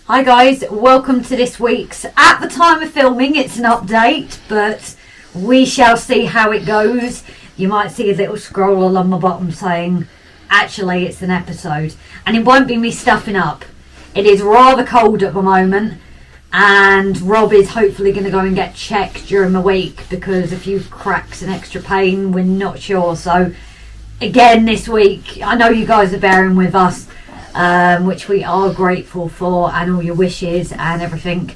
Hi guys, welcome to this week's, at the time of filming it's an update, but we shall see how it goes. You might see a little scroll along the bottom saying actually it's an episode, and it won't be me stuffing up. It is rather cold at the moment, and Rob is hopefully going to go and get checked during the week because a few cracks and extra pain, we're not sure. So again this week, I know you guys are bearing with us, which we are grateful for, and all your wishes and everything,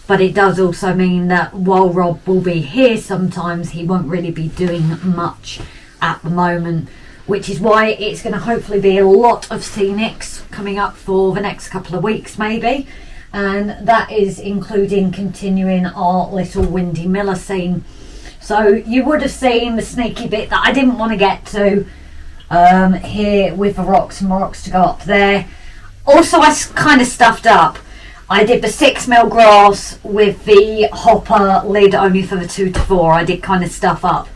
but it does also mean that while Rob will be here sometimes, he won't really be doing much at the moment, which is why it's going to hopefully be a lot of SCENICS coming up for the next couple of weeks maybe, and that is including continuing our little Windy Miller scene. So you would have seen the sneaky bit that I didn't want to get to here with the rocks and rocks to go up there. Also, I kind of stuffed up. I did the 6mm grass with the hopper lid only for the 2 to 4. I did kind of stuff up,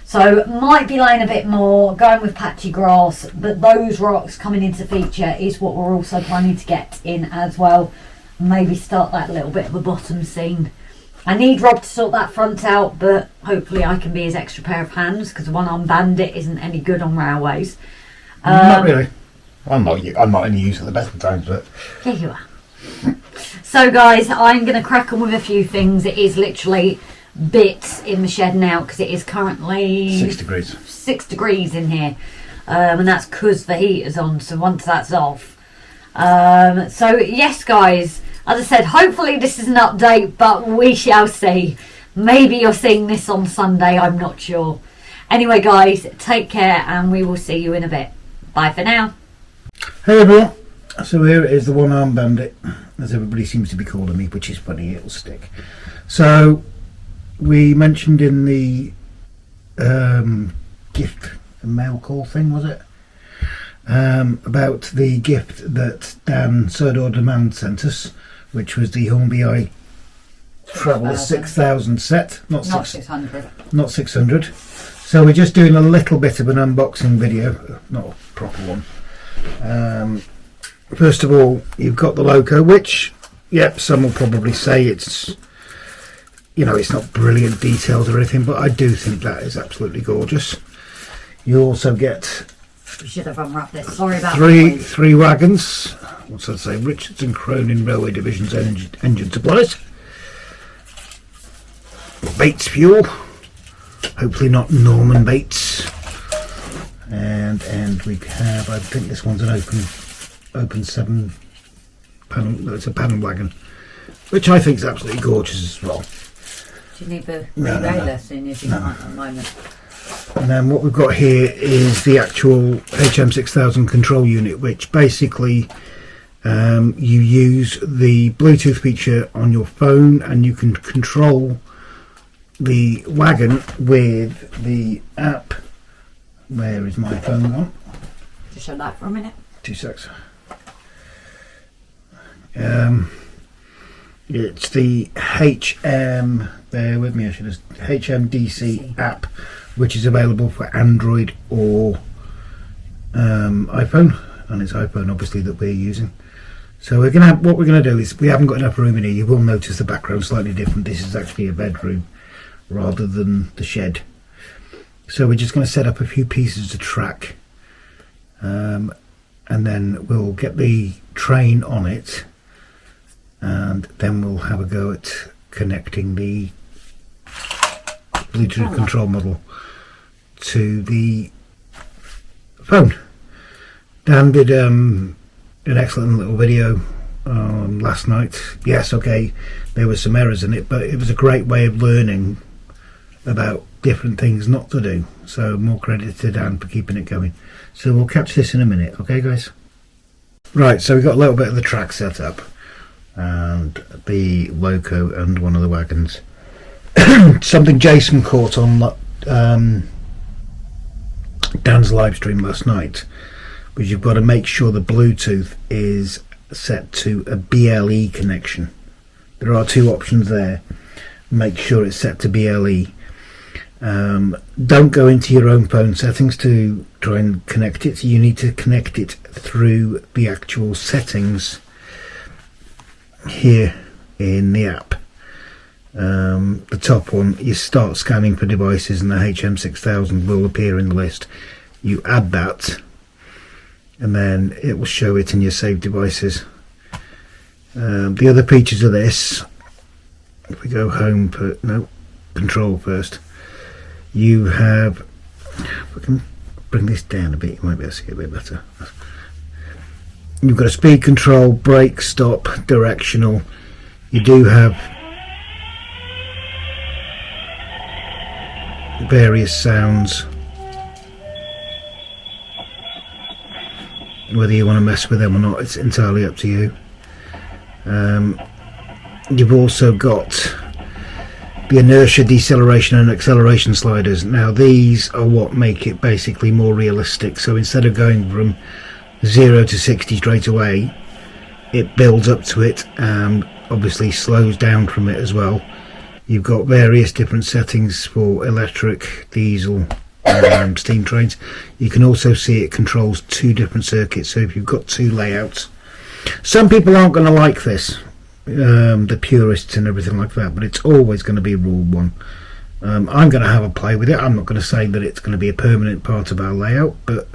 so might be laying a bit more, going with patchy grass, but those rocks coming into feature is what we're also planning to get in as well. Maybe start that little bit of a bottom scene. I need Rob to sort that front out, but hopefully I can be his extra pair of hands because the one-armed bandit isn't any good on railways. Not really. I'm not any use at the best of times, but yeah, you are. So guys, I'm going to crack on with a few things. It is literally bits in the shed now because it is currently 6 degrees. 6 degrees in here, and that's because the heater's on. So once that's off, so yes, guys. As I said, hopefully this is an update, but we shall see. Maybe you're seeing this on Sunday, I'm not sure. Anyway, guys, take care, and we will see you in a bit. Bye for now. Hey everyone, so here is the one-armed bandit, as everybody seems to be calling me, which is funny, it'll stick. So, we mentioned in the gift and mail call thing, was it? About the gift that Dan Serdor Demand sent us, which was the Hornby Travel 6000 set, not 600. Not 600. So we're just doing a little bit of an unboxing video, not a proper one. First of all, you've got the logo, which, yep, some will probably say it's, you know, it's not brilliant detailed or anything, but I do think that is absolutely gorgeous. You also get We should have unwrapped this. Sorry about three wagons. What's that say? Richards and Cronin Railway Division's engine supplies. Bates fuel. Hopefully not Norman Bates. And we have, I think this one's an open 7 panel. No, it's a panel wagon, which I think is absolutely gorgeous as well. Do you need the relay lesson if you can't at the moment? And then what we've got here is the actual HM6000 control unit, which basically you use the Bluetooth feature on your phone, and you can control the wagon with the app. Where is my phone gone? Just show that for a minute. 2 secs. It's the HM, bear with me, I should have, HMDC app, which is available for Android or iPhone, and it's iPhone obviously that we're using. So we're gonna have, what we're going to do is, we haven't got enough room in here. You will notice the background slightly different. This is actually a bedroom rather than the shed. So we're just going to set up a few pieces of track, and then we'll get the train on it, and then we'll have a go at connecting the Bluetooth control model to the phone. Dan did an excellent little video last night. Yes, okay, there were some errors in it, but it was a great way of learning about different things not to do. So more credit to Dan for keeping it going. So we'll catch this in a minute, okay guys? Right, so we've got a little bit of the track set up and the loco and one of the wagons. Something Jason caught on Dan's live stream last night, was you've got to make sure the Bluetooth is set to a BLE connection. There are 2 options there. Make sure it's set to BLE. Don't go into your own phone settings to try and connect it. You need to connect it through the actual settings here in the app. The top one, you start scanning for devices and the HM6000 will appear in the list. You add that and then it will show it in your saved devices. The other features of this, if we go home, control first, you have, if we can bring this down a bit, you might be able to see it a bit better. You've got a speed control, brake, stop, directional. You do have various sounds, whether you want to mess with them or not, it's entirely up to you. You've also got the inertia, deceleration and acceleration sliders. Now these are what make it basically more realistic, so instead of going from 0 to 60 straight away, it builds up to it and obviously slows down from it as well. You've got various different settings for electric, diesel, steam trains. You can also see it controls 2 different circuits, so if you've got 2 layouts, some people aren't going to like this, the purists and everything like that, but it's always going to be rule 1. I'm going to have a play with it. I'm not going to say that it's going to be a permanent part of our layout, but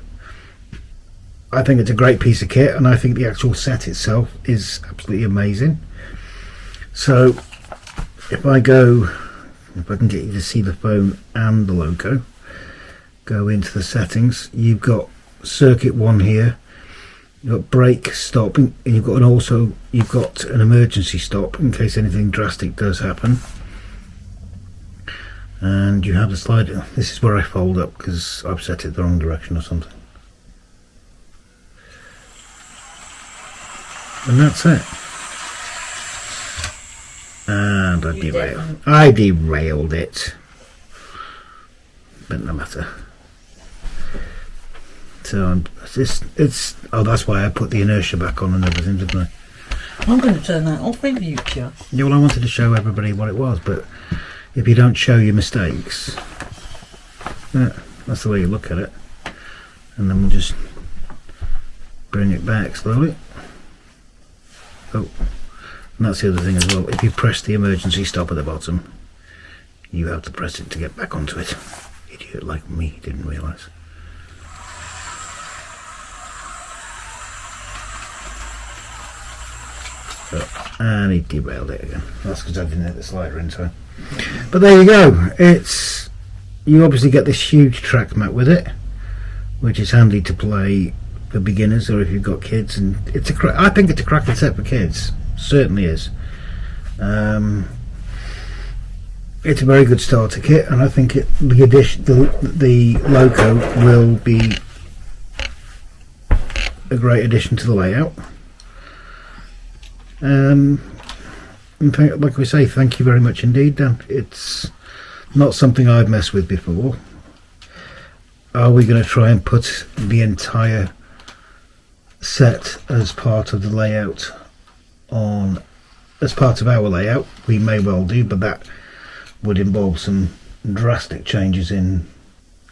I think it's a great piece of kit, and I think the actual set itself is absolutely amazing. So if I can get you to see the phone and the logo, go into the settings, you've got circuit 1 here, you've got brake, stop, and you've got an emergency stop in case anything drastic does happen. And you have the slider. This is where I fold up because I've set it the wrong direction or something. And that's it. And I derailed it, but no matter. So that's why I put the inertia back on and everything, didn't I? I'm going to turn that off in future. Yeah, well, I wanted to show everybody what it was, but if you don't show your mistakes, that's the way you look at it. And then we'll just bring it back slowly. Oh, and that's the other thing as well. If you press the emergency stop at the bottom, you have to press it to get back onto it. Idiot like me didn't realise. And he derailed it again. That's because I didn't hit the slider in time. But there you go. You obviously get this huge track mat with it, which is handy to play for beginners or if you've got kids. And I think it's a cracking set for kids. Certainly is. It's a very good starter kit, and I think the logo will be a great addition to the layout. Like we say, thank you very much indeed, Dan. It's not something I've messed with before. Are we going to try and put the entire set as part of the layout as part of our layout? We may well do, but that would involve some drastic changes in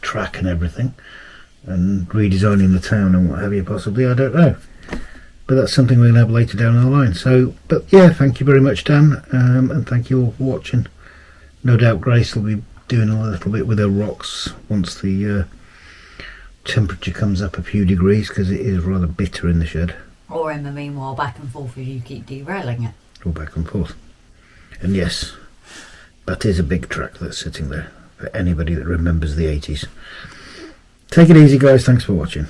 track and everything, and redesigning the town and what have you, possibly. I don't know. But that's something we're going to have later down the line. So, but yeah, thank you very much, Dan, and thank you all for watching. No doubt Grace will be doing a little bit with her rocks once the temperature comes up a few degrees, because it is rather bitter in the shed. Or in the meanwhile, back and forth if you keep derailing it. Or back and forth. And yes, that is a big track that's sitting there for anybody that remembers the 80s. Take it easy, guys. Thanks for watching.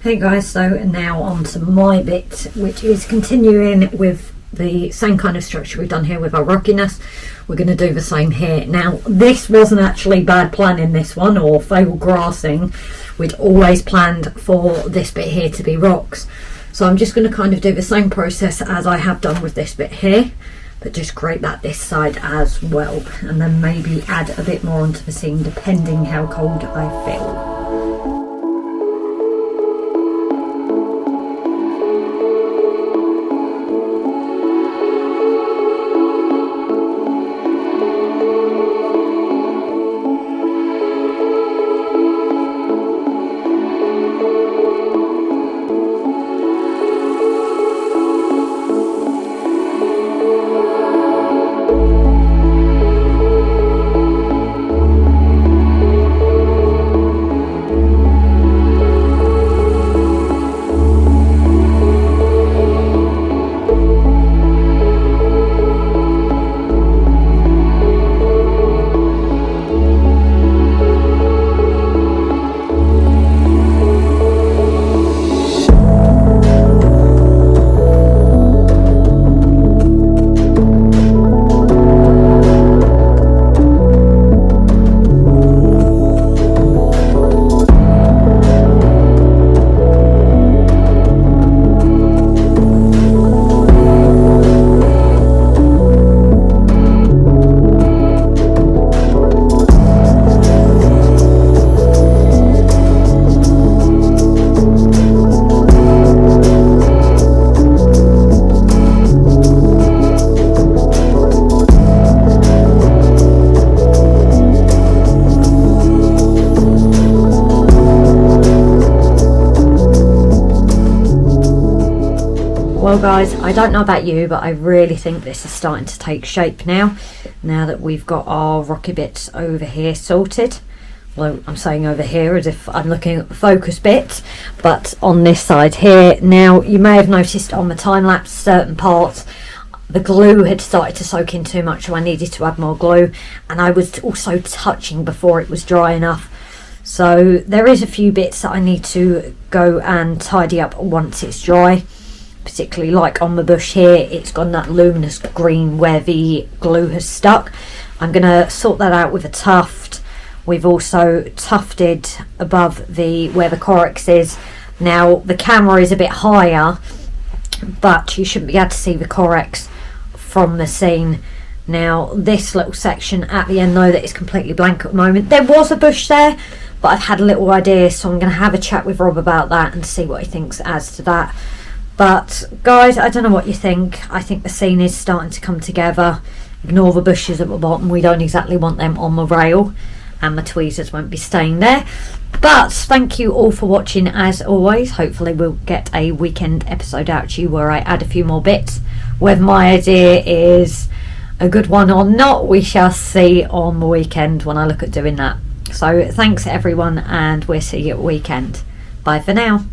Hey guys, so now on to my bit, which is continuing with the same kind of structure we've done here with our rockiness. We're going to do the same here. Now, this wasn't actually bad planning, this one, or fail grassing. We'd always planned for this bit here to be rocks. So I'm just going to kind of do the same process as I have done with this bit here, but just create that this side as well, and then maybe add a bit more onto the scene depending how cold I feel. Well guys, I don't know about you, but I really think this is starting to take shape now that we've got our rocky bits over here sorted. Well, I'm saying over here as if I'm looking at the focus bit, but on this side here. Now, you may have noticed on the time lapse certain parts the glue had started to soak in too much, so I needed to add more glue, and I was also touching before it was dry enough. So there is a few bits that I need to go and tidy up once it's dry, particularly like on the bush here. It's gone that luminous green where the glue has stuck. I'm going to sort that out with a tuft. We've also tufted above the where the corex is. Now the camera is a bit higher, but you shouldn't be able to see the corex from the scene. Now this little section at the end though that is completely blank at the moment, there was a bush there, but I've had a little idea, so I'm going to have a chat with Rob about that and see what he thinks as to that. But guys, I don't know what you think. I think the scene is starting to come together. Ignore the bushes at the bottom, we don't exactly want them on the rail, and the tweezers won't be staying there. But thank you all for watching as always. Hopefully we'll get a weekend episode out to you where I add a few more bits. Whether my idea is a good one or not, we shall see on the weekend when I look at doing that. So thanks everyone, and we'll see you at weekend. Bye for now.